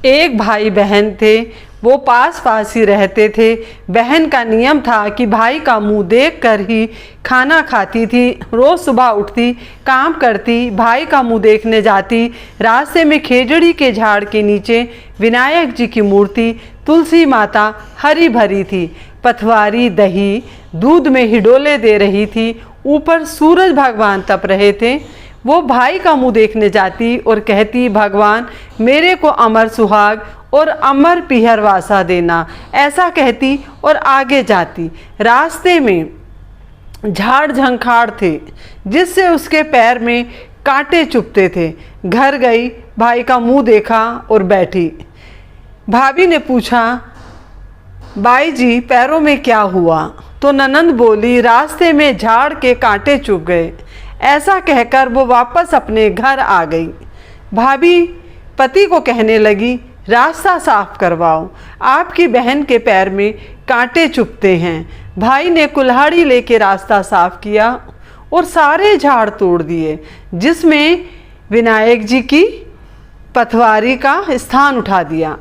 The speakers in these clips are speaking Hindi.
एक भाई बहन थे, वो पास पास ही रहते थे। बहन का नियम था कि भाई का मुंह देखकर ही खाना खाती थी। रोज़ सुबह उठती, काम करती, भाई का मुंह देखने जाती। रास्ते में खेजड़ी के झाड़ के नीचे विनायक जी की मूर्ति, तुलसी माता हरी भरी थी। पथवारी दही दूध में हिडोले दे रही थी। ऊपर सूरज भगवान तप रहे थे। वो भाई का मुंह देखने जाती और कहती, भगवान मेरे को अमर सुहाग और अमर पीहर वासा देना। ऐसा कहती और आगे जाती। रास्ते में झाड़ झंखाड़ थे जिससे उसके पैर में कांटे चुभते थे। घर गई, भाई का मुंह देखा और बैठी। भाभी ने पूछा, बाई जी पैरों में क्या हुआ? तो ननंद बोली, रास्ते में झाड़ के कांटे चुभ गए। ऐसा कहकर वो वापस अपने घर आ गई। भाभी पति को कहने लगी, रास्ता साफ करवाओ, आपकी बहन के पैर में कांटे चुभते हैं। भाई ने कुल्हाड़ी लेके रास्ता साफ किया और सारे झाड़ तोड़ दिए जिसमें विनायक जी की पथवारी का स्थान उठा दिया।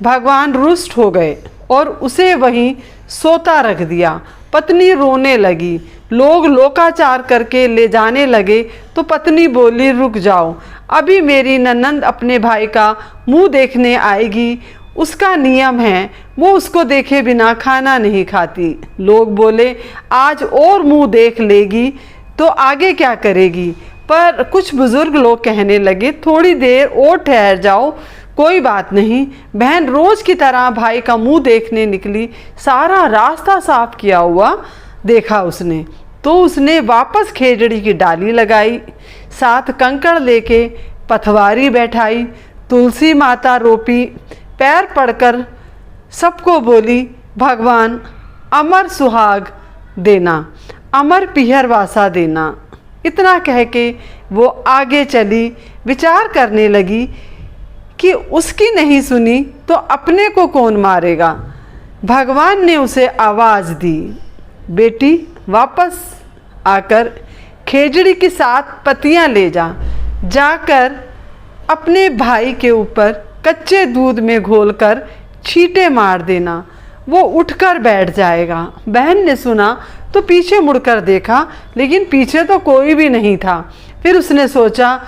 भगवान रुष्ट हो गए और उसे वहीं सोता रख दिया। पत्नी रोने लगी। लोग लोकाचार करके ले जाने लगे तो पत्नी बोली, रुक जाओ, अभी मेरी ननंद अपने भाई का मुंह देखने आएगी। उसका नियम है, वो उसको देखे बिना खाना नहीं खाती। लोग बोले, आज और मुंह देख लेगी तो आगे क्या करेगी? पर कुछ बुजुर्ग लोग कहने लगे, थोड़ी देर और ठहर जाओ, कोई बात नहीं। बहन रोज की तरह भाई का मुंह देखने निकली। सारा रास्ता साफ किया हुआ देखा उसने तो उसने वापस खेजड़ी की डाली लगाई, साथ कंकड़ लेके पथवारी बैठाई, तुलसी माता रोपी, पैर पड़कर सबको बोली, भगवान अमर सुहाग देना, अमर पीहर वासा देना। इतना कह के वो आगे चली। विचार करने लगी कि उसकी नहीं सुनी तो अपने को कौन मारेगा। भगवान ने उसे आवाज़ दी, बेटी वापस आकर खेजड़ी की 7 पत्तियां ले जा, जाकर अपने भाई के ऊपर कच्चे दूध में घोलकर छींटे मार देना, वो उठकर बैठ जाएगा। बहन ने सुना तो पीछे मुड़कर देखा, लेकिन पीछे तो कोई भी नहीं था। फिर उसने सोचा,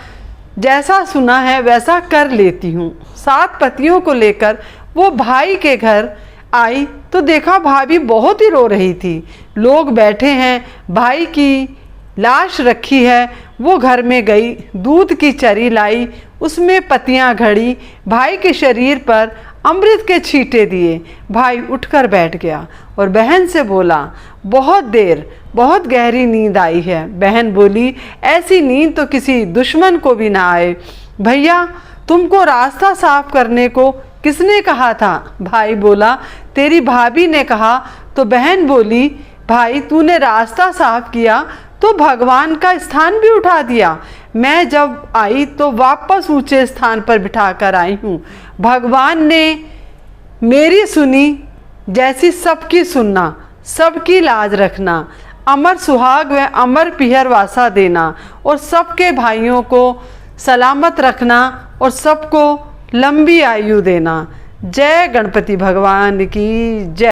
जैसा सुना है वैसा कर लेती हूँ। 7 पत्तियों को लेकर वो भाई के घर आई तो देखा भाभी बहुत ही रो रही थी। लोग बैठे हैं, भाई की लाश रखी है। वो घर में गई, दूध की चरी लाई, उसमें पत्तियां घड़ी, भाई के शरीर पर अमृत के छींटे दिए। भाई उठकर बैठ गया और बहन से बोला, बहुत देर, बहुत गहरी नींद आई है। बहन बोली, ऐसी नींद तो किसी दुश्मन को भी ना आए। भैया तुमको रास्ता साफ करने को किसने कहा था? भाई बोला, तेरी भाभी ने कहा। तो बहन बोली, भाई तूने रास्ता साफ किया तो भगवान का स्थान भी उठा दिया। मैं जब आई तो वापस ऊंचे स्थान पर बिठा कर आई हूँ। भगवान ने मेरी सुनी, जैसी सबकी सुनना, सबकी लाज रखना, अमर सुहाग व अमर पीहर वासा देना और सबके भाइयों को सलामत रखना और सबको लंबी आयु देना। जय गणपति भगवान की जय।